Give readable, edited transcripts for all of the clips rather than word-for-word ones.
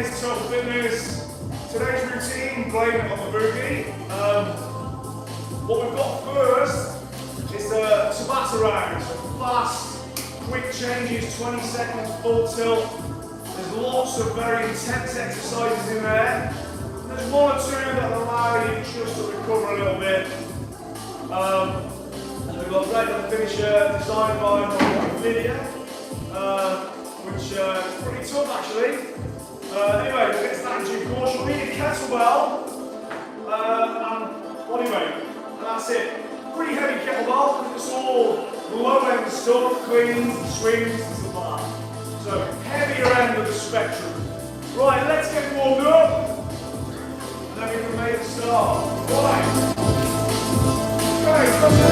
Today's tough fitness. Today's routine, blame it on the boogie. What we've got first is the Tabata round. So fast, quick changes, 20 seconds, full tilt. There's lots of very intense exercises in there. There's one or two that allow you just to recover a little bit. And we've got a regular finisher designed by my video, which is pretty tough actually. Anyway, we'll get started in due course. You'll need a kettlebell and body weight. And that's it. Pretty heavy kettlebell because it's all low end stuff, cleans, swings, and stuff like that. So heavier end of the spectrum. Right, let's get warmed up. And then we can make a start. Right. Okay, come on.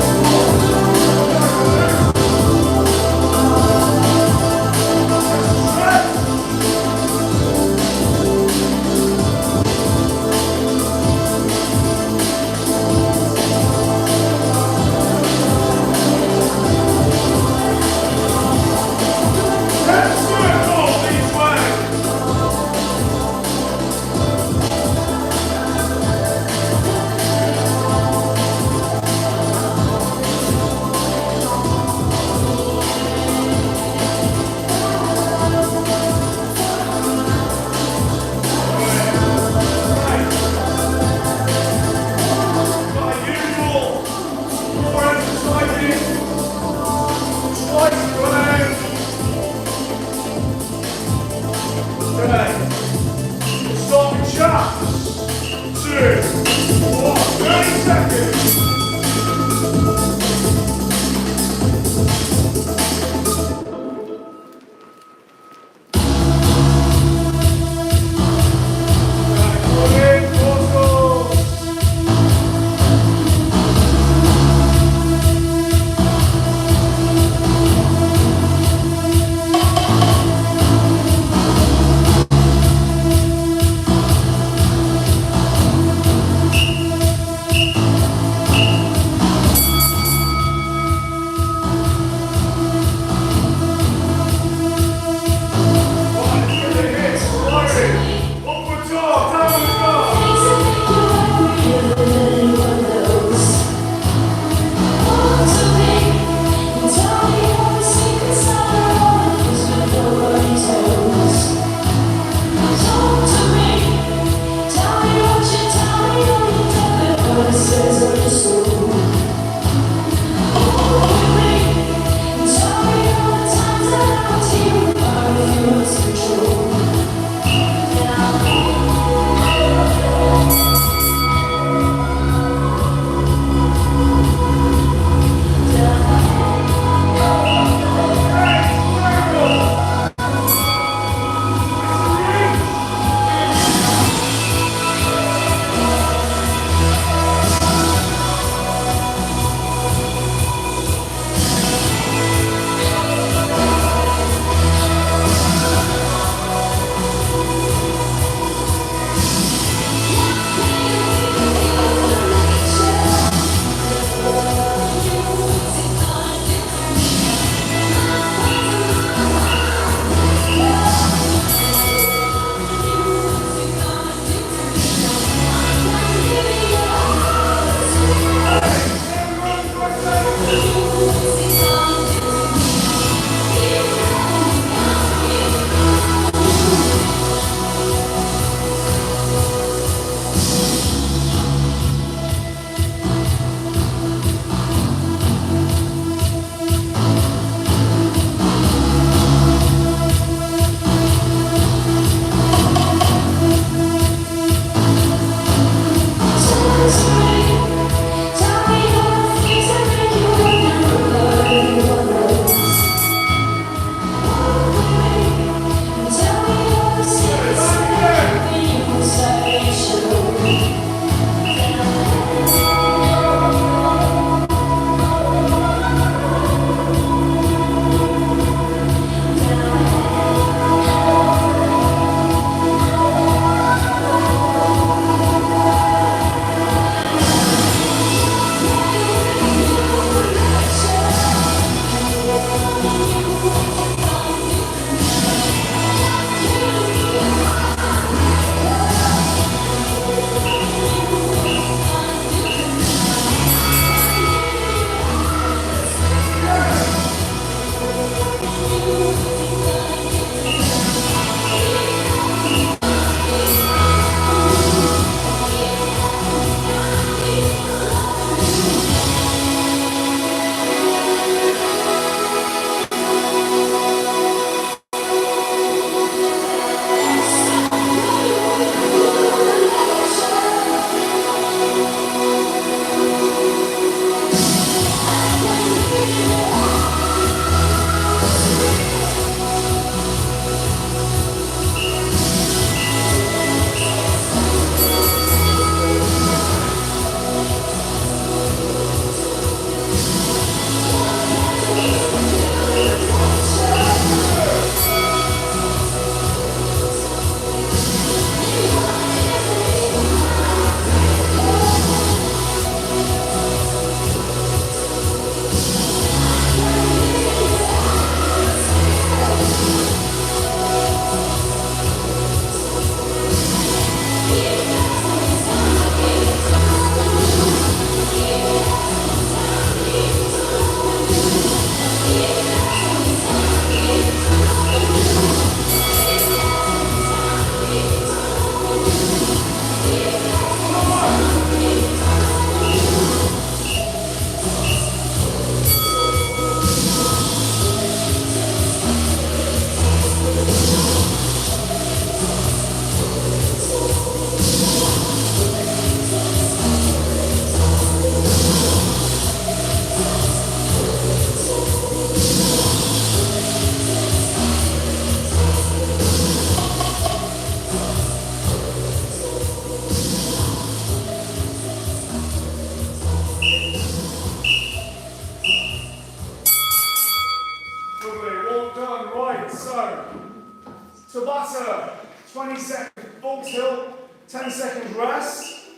Tabata. 20 seconds full tilt, 10 seconds rest.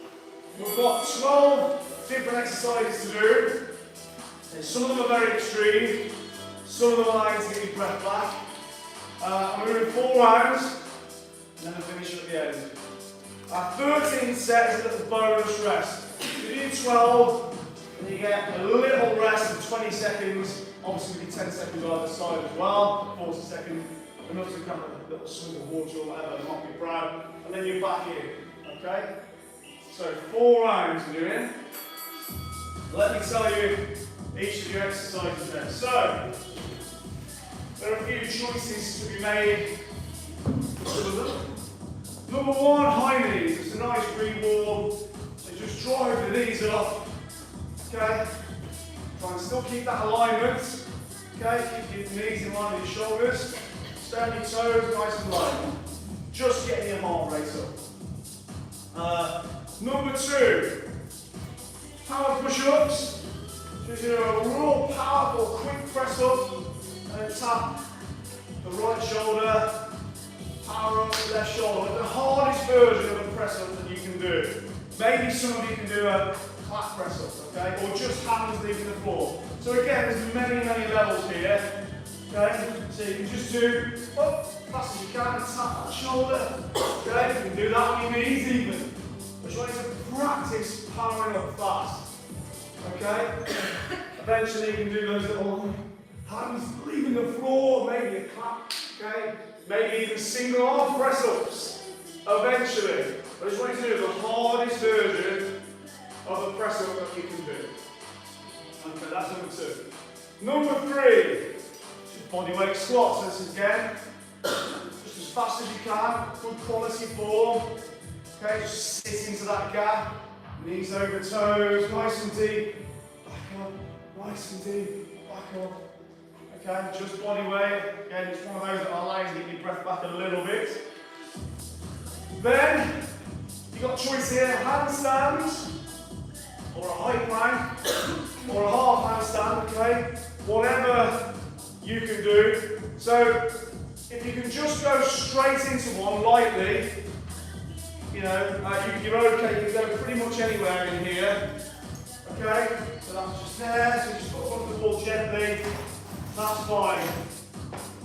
We've got 12 different exercises to do. And some of them are very extreme, some of them are allowing to get your breath back. And we're doing 4 rounds, and then we'll finish at the end. Our 13th set is a little bonus rest. You do 12, and you get a little rest of 20 seconds. Obviously, we do 10 seconds either side as well, 40 seconds. Enough to kind of a little swing of water or whatever, not be proud. And then you're back in, okay? So 4 rounds we're doing. Let me tell you each of your exercises then. So, there are a few choices to be made. Number 1, high knees. It's a nice reward. So just drive the knees up. Okay? Try and still keep that alignment. Okay? Keep your knees in line with your shoulders. Stay on your toes, nice and low. Just getting your heart rate up. Number 2, power push-ups. Just do a real powerful, quick press up, and then tap the right shoulder, power up, left shoulder. The hardest version of a press up that you can do. Maybe some of you can do a clap press up, okay? Or just hands leaving the floor. So again, there's many levels here. Okay, so you can just do up fast as you can and tap that shoulder. Okay, you can do that on your knees even. But you want to practice powering up fast. Okay, eventually you can do those little hands leaving the floor, maybe a clap. Okay, maybe even single arm press ups. Eventually, but I just want you to do the hardest version of a press up that you can do. Okay, that's number 2. Number 3. Bodyweight squats. This is again, just as fast as you can, good quality form. Okay, just sit into that gap, knees over toes, nice and deep, back up, nice and deep, back up. Okay, just body weight. Again, it's one of those that allows you to get your breath back a little bit. Then, you've got a choice here, handstands, or a high plank, or a half handstand, okay? Whatever you can do. So if you can just go straight into one lightly, you know, you're okay, you can go pretty much anywhere in here. Okay, so that's just there, so just put on the ball gently, that's fine.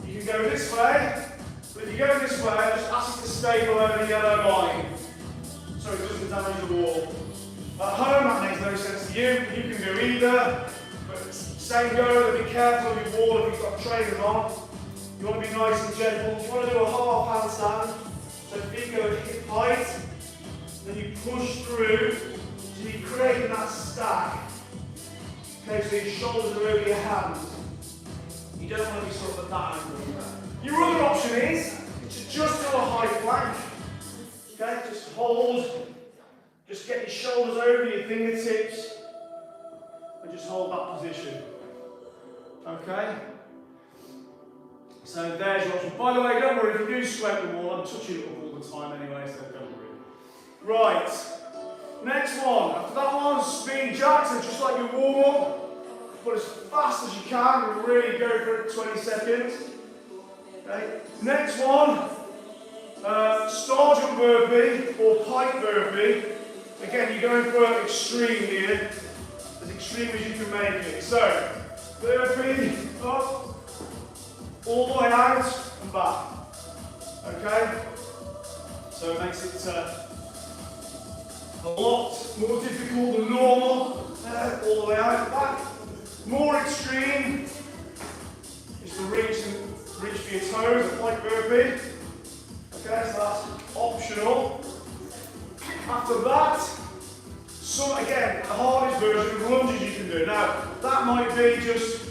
You can go this way, but if you go this way, I just ask you to stay below the yellow line, so it doesn't damage the wall. At home, that makes no sense to you, you can do either. Same go, be careful of your wall if you've got trainers on. You want to be nice and gentle. You want to do a half handstand. So feet go hip height. Then you push through. So you're creating that stack. Okay, so your shoulders are over your hands. You don't want to be sort of at that angle. Your other option is to just do a high plank. Okay, just hold. Just get your shoulders over your fingertips. And just hold that position. Okay? So there's your option. By the way, don't worry, if you do sweat the wall, I'm touching it all the time anyway, so don't worry. Right, next one. After that one, speed jacks, so just like your warm up, put as fast as you can and really go for it 20 seconds. Okay? Next one, star jump burpee or pike burpee. Again, you're going for extreme here. As extreme as you can make it. So, burpee, up, all the way out and back. Okay? So it makes it a lot more difficult than normal. All the way out and back. More extreme is to reach for your toes, like burpee. Okay, so that's optional. After that, again, the hardest version of lunges you can do. Now, that might be just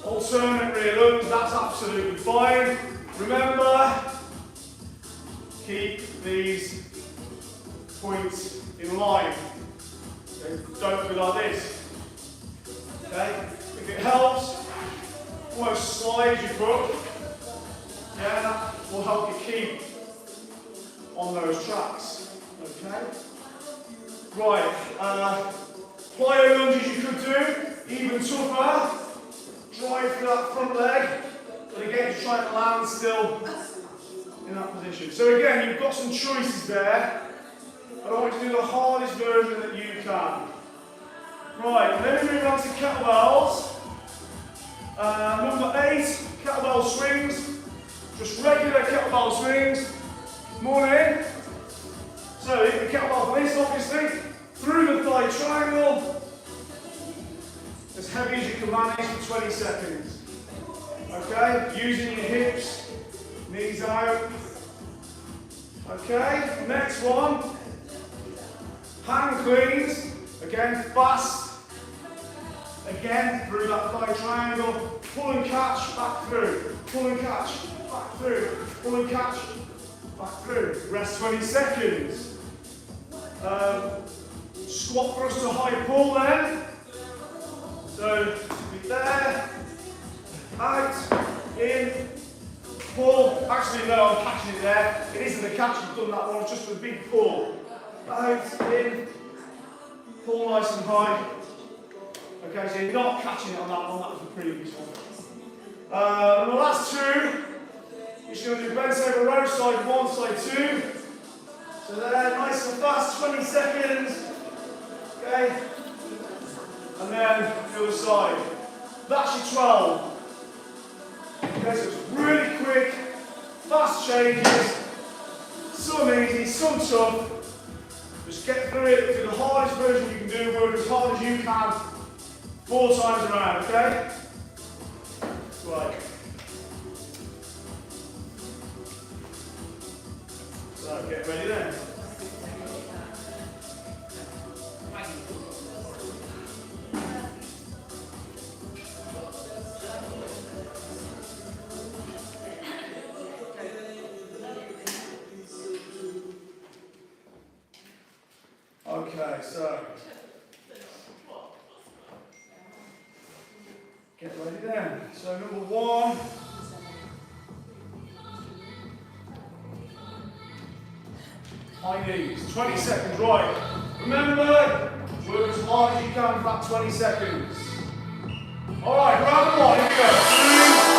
alternate rear lunge, that's absolutely fine. Remember, keep these points in line. Okay? Don't be like this. Okay? If it helps, almost slide your foot. Yeah, that will help you keep on those tracks. Okay? Right, plyo lunges you could do, even tougher. Drive through that front leg, but again, just try to land still in that position. So again, you've got some choices there. I want you to do the hardest version that you can. Right, then we move on to kettlebells. Number 8, kettlebell swings. Just regular kettlebell swings. Morning. So hit the kettlebell for this, obviously. Through the thigh triangle. As heavy as you can manage for 20 seconds. Okay, using your hips, knees out. Okay, next one. Hand cleans. Again, fast. Again, through that thigh triangle. Pull and catch, back through. Pull and catch, back through. Pull and catch, back through. Rest 20 seconds. Squat thrust to high pull then. So, be there. Out, in, pull. Actually, no, I'm catching it there. It isn't a catch, you've done that one, it's just a big pull. Out, in, pull nice and high. Okay, so you're not catching it on that one, that was the previous one. And the last two, you're just going to do bent over row, side 1, side 2. So there, nice and fast, 20 seconds. Okay, and then the other side. That's your 12. Okay, so it's really quick, fast changes, some easy, some tough. Just get through it, do the hardest version you can do, work as hard as you can, 4 times around, okay? Right. So, get ready then. Okay, so get ready then. So number 1, high knees, 20 seconds, right. Remember, work as hard as you can for that 20 seconds. All right, round 1, here we go. 2,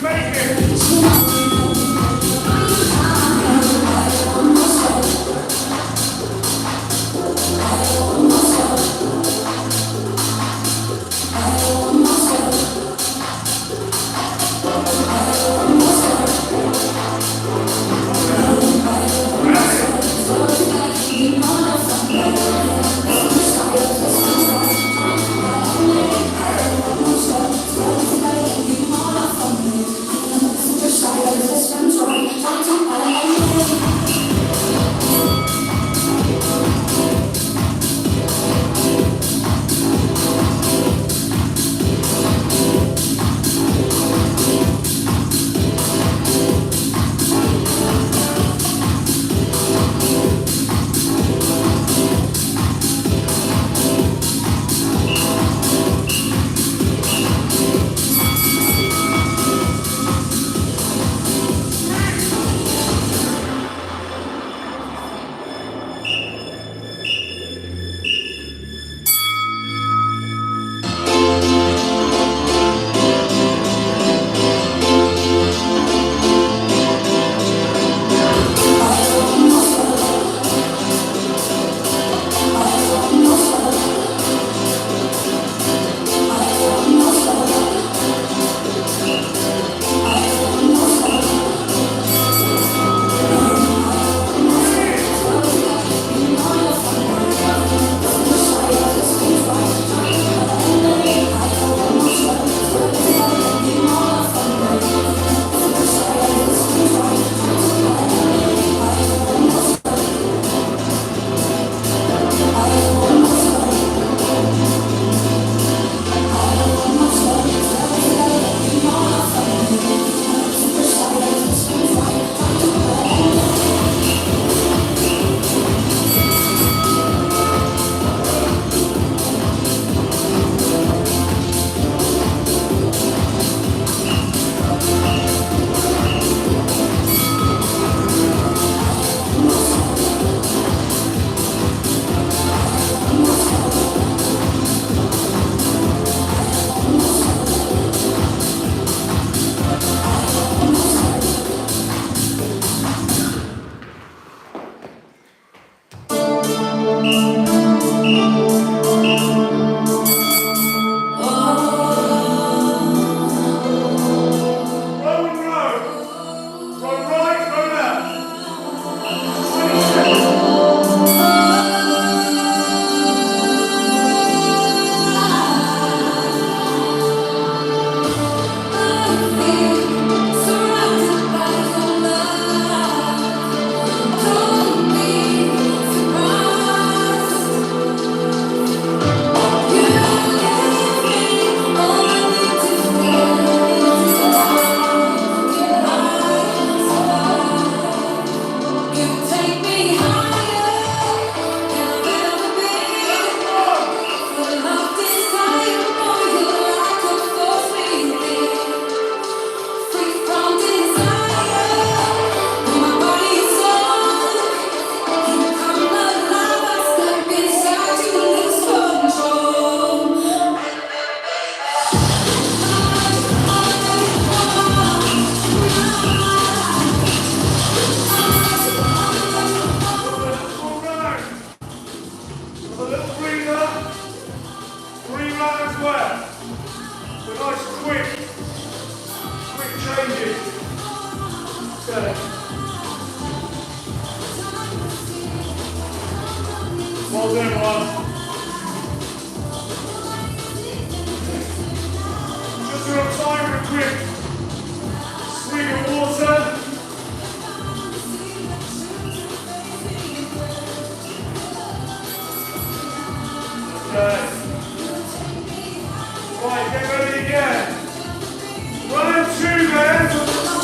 Take it. Well done, everyone. Just enough time for a quick swig of water. Okay. Right, get ready again. 1 and 2 then.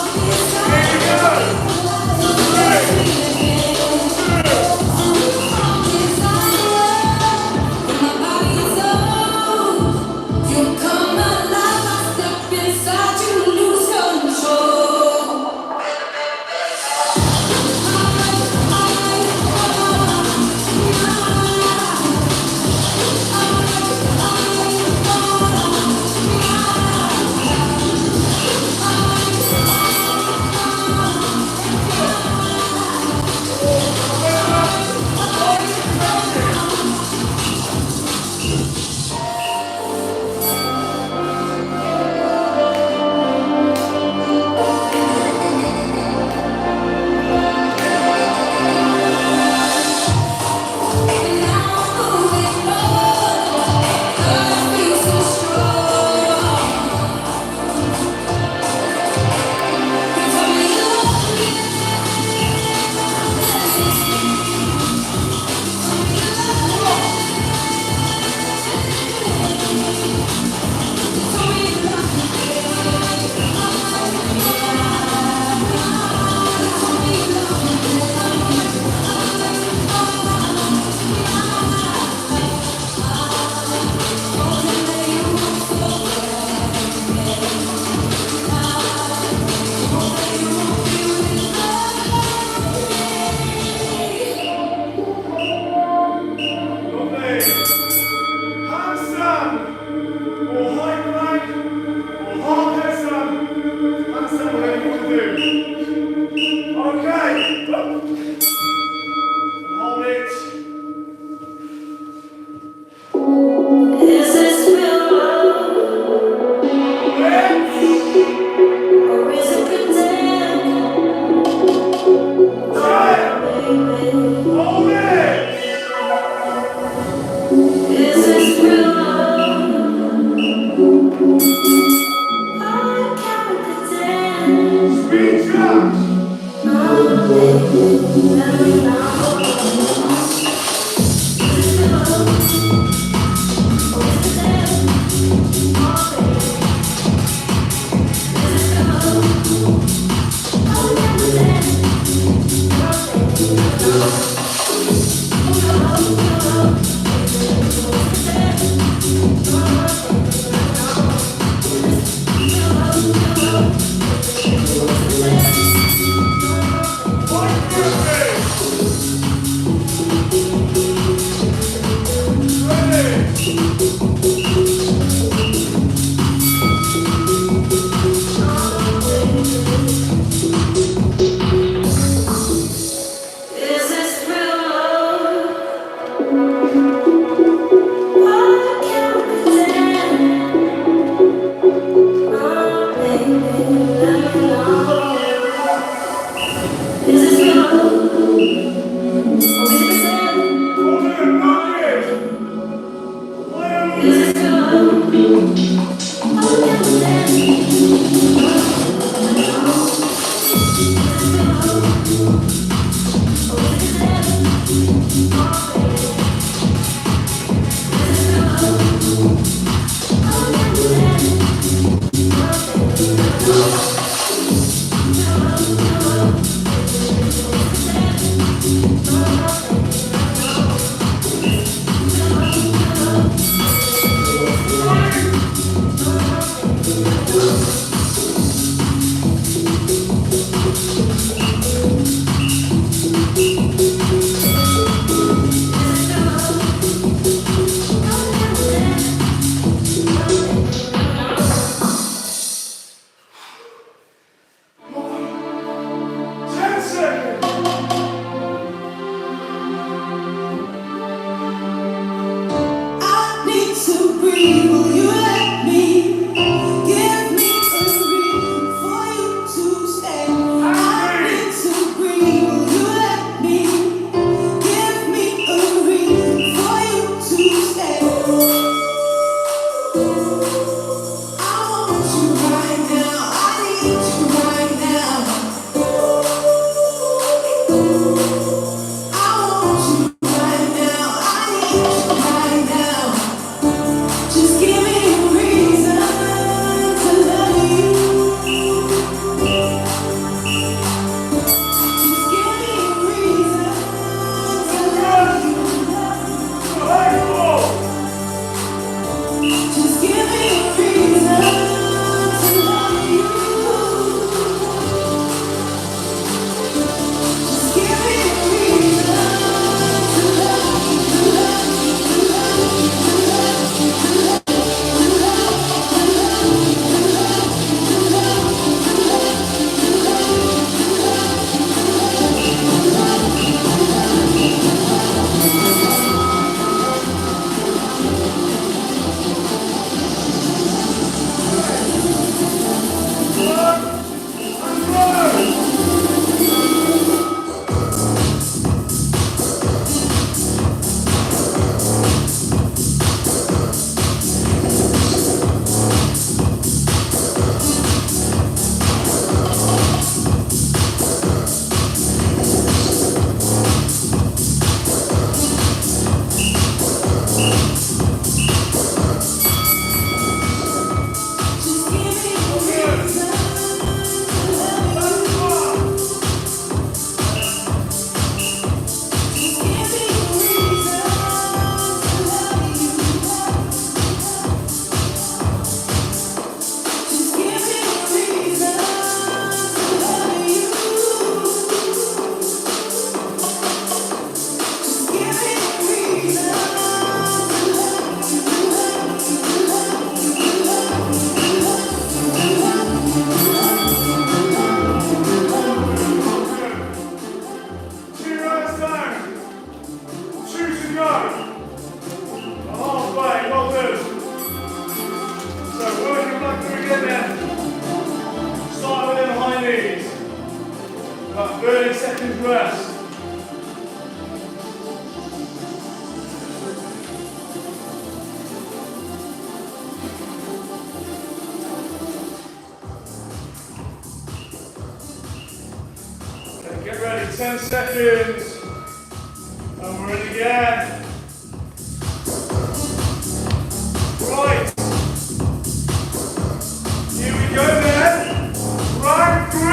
30 seconds rest. Okay, get ready. 10 seconds. And we're in again. Right. Here we go then. Round 3.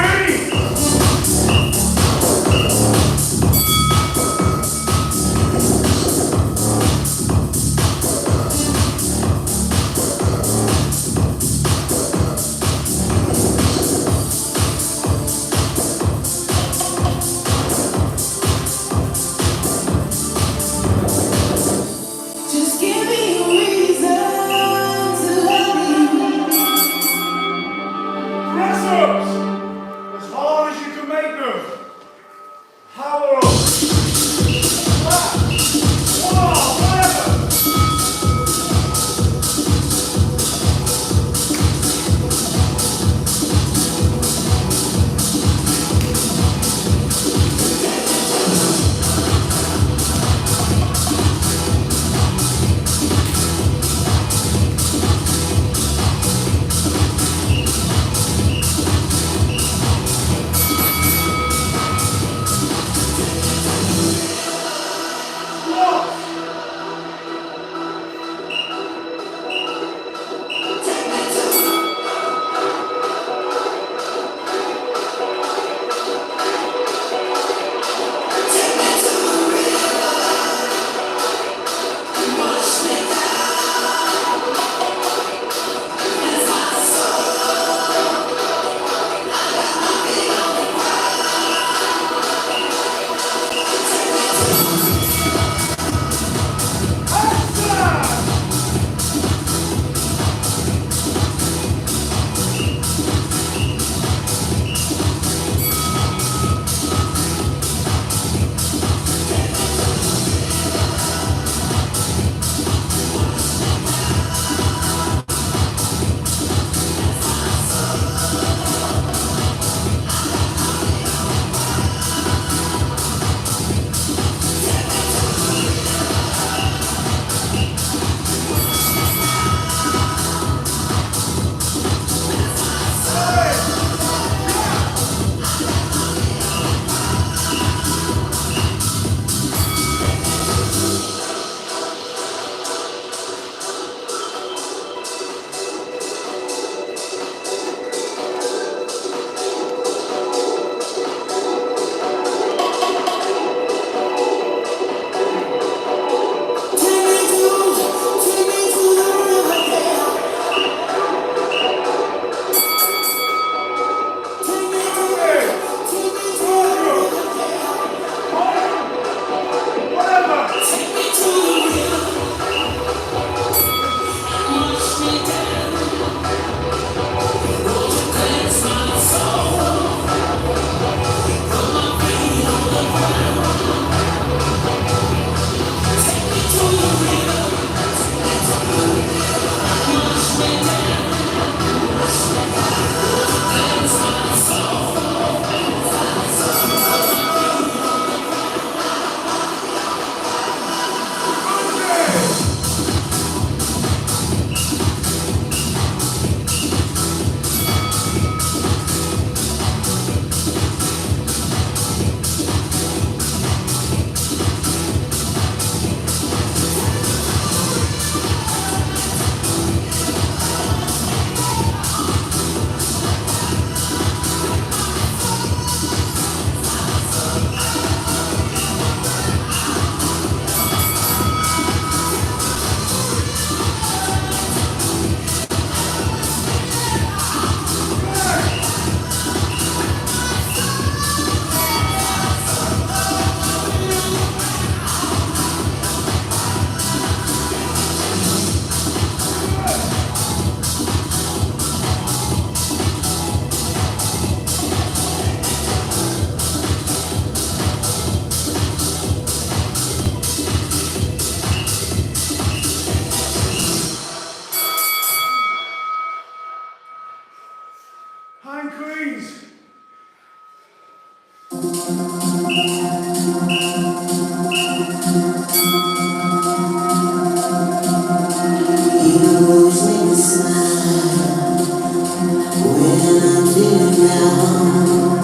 When I'm feeling down,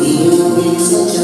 you bring such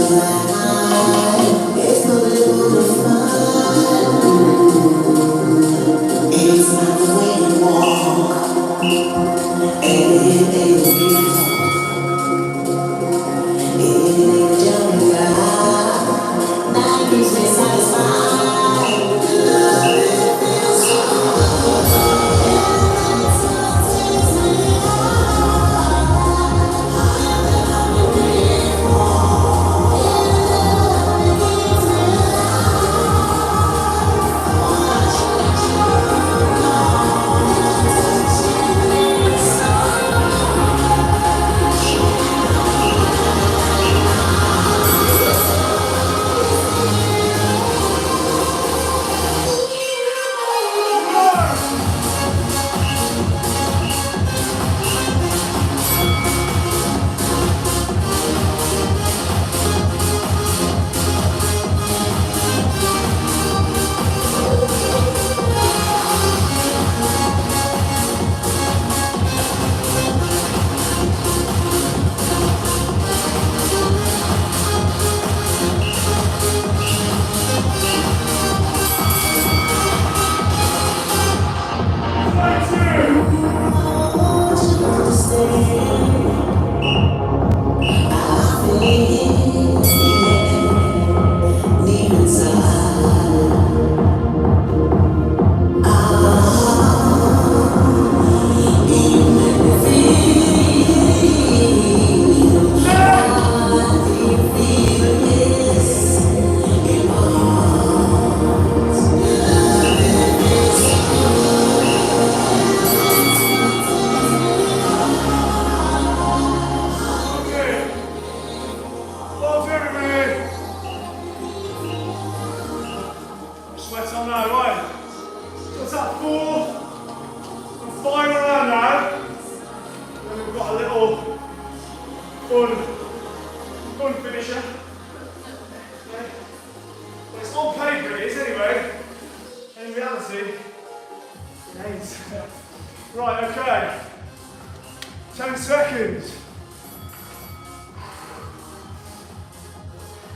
10 seconds.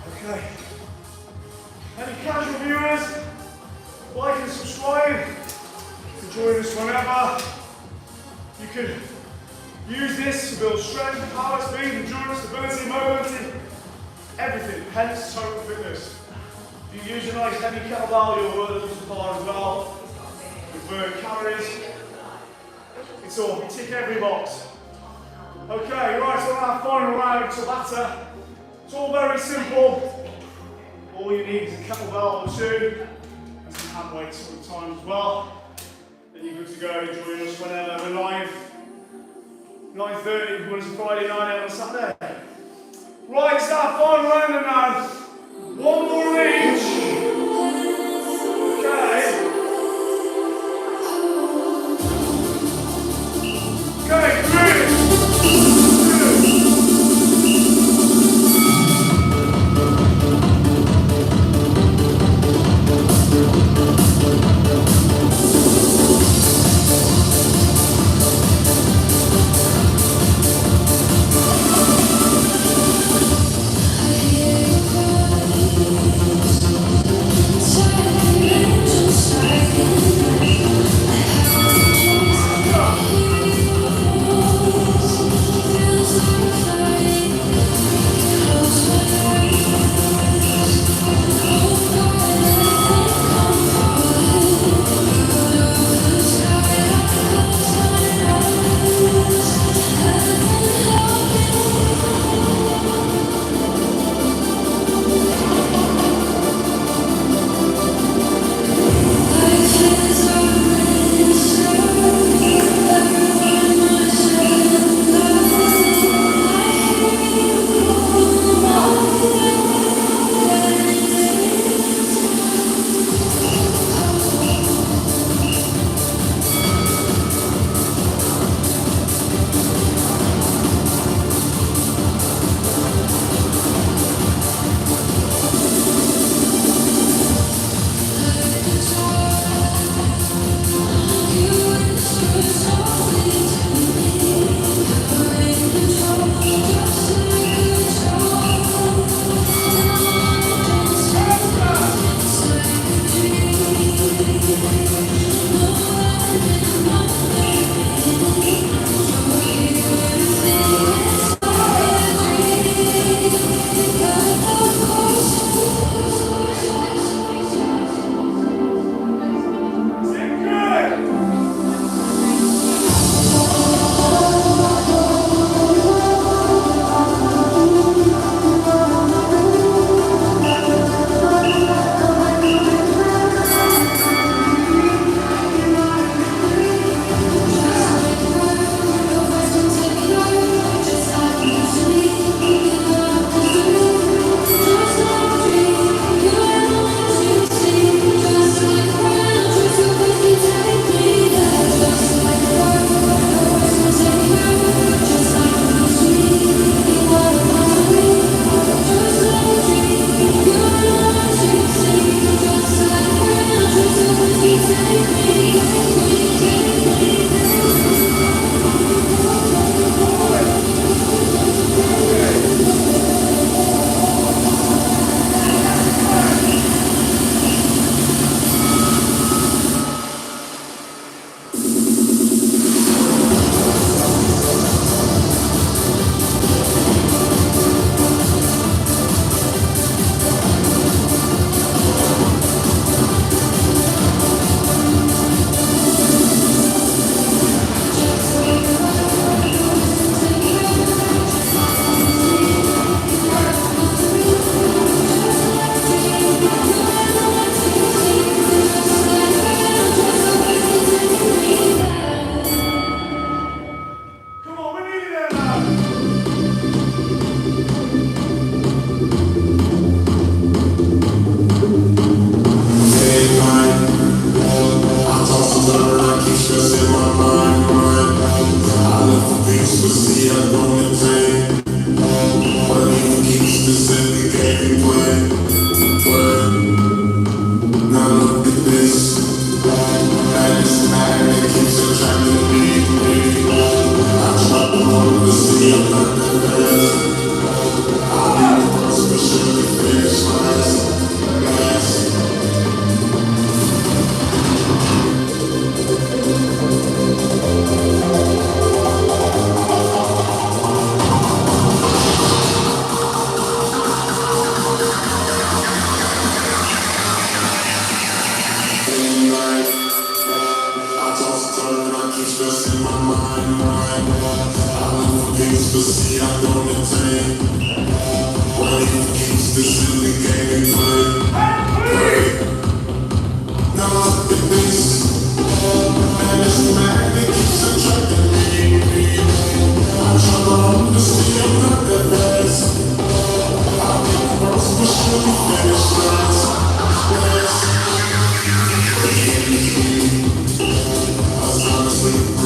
Okay. Any casual viewers, like and subscribe to join us whenever. You can use this to build strength, power, speed, endurance, stability, mobility, everything, hence total fitness. If you use a nice heavy kettlebell, you'll work the muscle power as well. You burn calories. It's all, you tick every box. Okay, right, so our final round of Tabata. It's all very simple. All you need is a kettlebell or two, and some hand weights sometimes as well. Then you're good to go. Join us whenever we're live. 9:30, when it's a Friday night, on a Saturday. Right, it's our final round now. One more of each. Okay. Okay, 3, 2.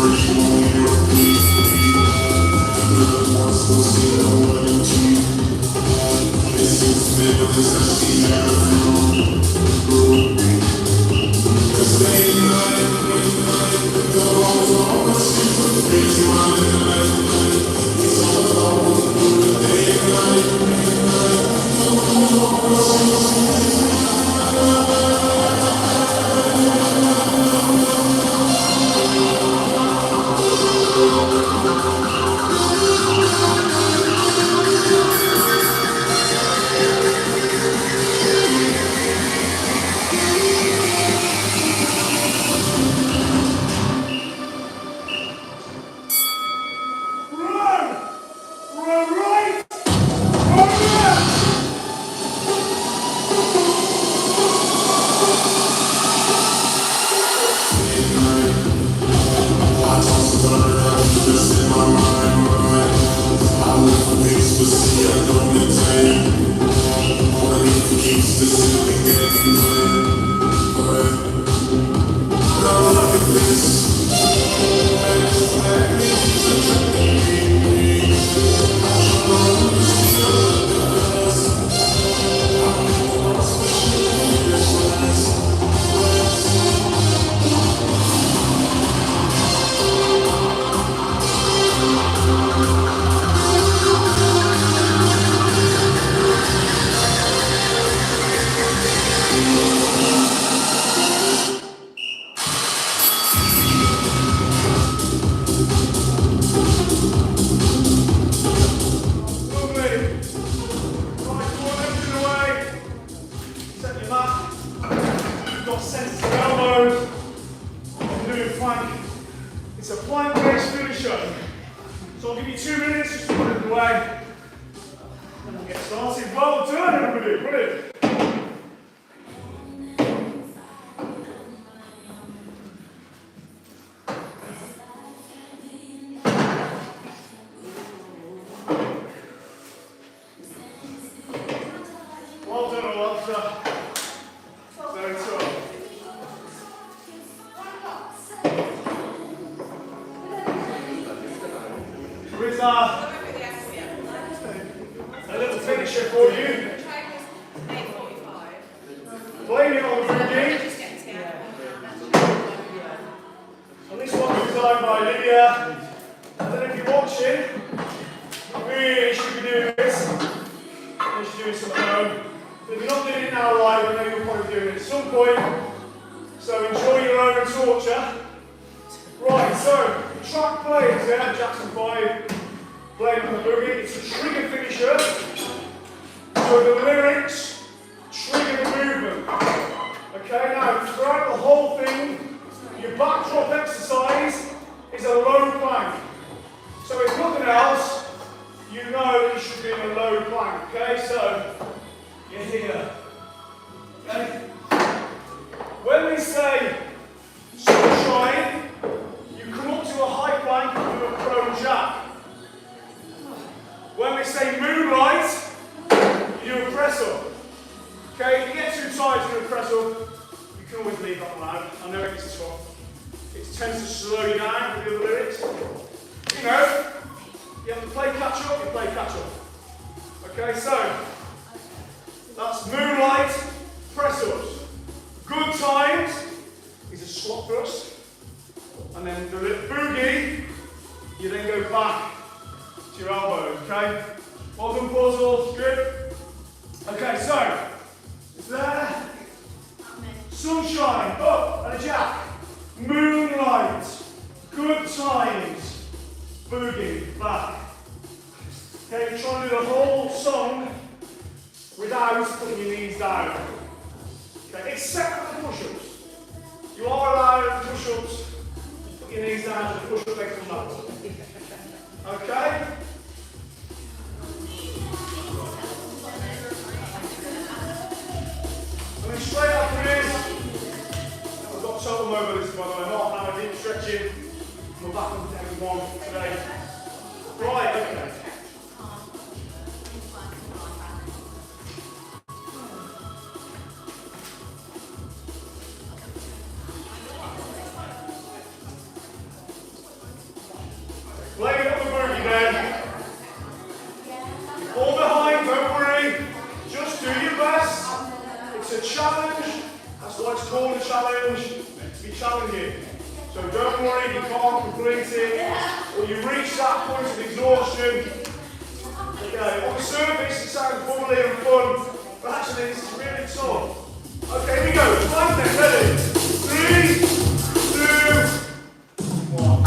Push your knees down to push your legs on up. Okay? Coming straight up for this. I've got total mobility, by the way, half an hour deep stretching. We're back on day one today. Right, okay. Laying up the boogie then. Fall behind, don't worry. Just do your best. It's a challenge. That's why it's called a challenge. To be challenging. So don't worry if you can't complete it or you reach that point of exhaustion. Okay, on the surface it sounds bubbly and fun, but actually this is really tough. Okay, here we go. Five then, ready? 3, 2, 1.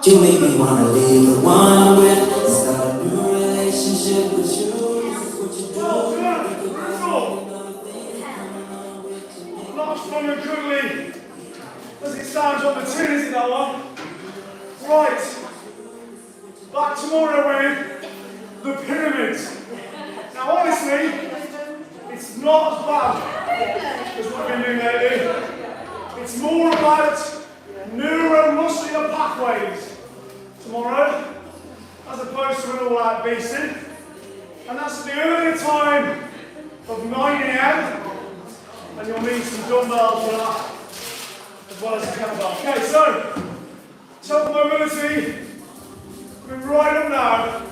You make me wanna leave the one I'm with and start a new relationship with you. What you do? Last one and quickly, as it sounds on the tin, isn't that one? Right, back tomorrow with the pyramids. Now honestly, it's not as bad as what we've been doing lately. It's more about neuromuscular pathways tomorrow. as opposed to an all-out beasting. And that's at the early time of 9 AM. And you'll need some dumbbells for that, as well as a kettlebell. Okay, so top mobility, coming right up now.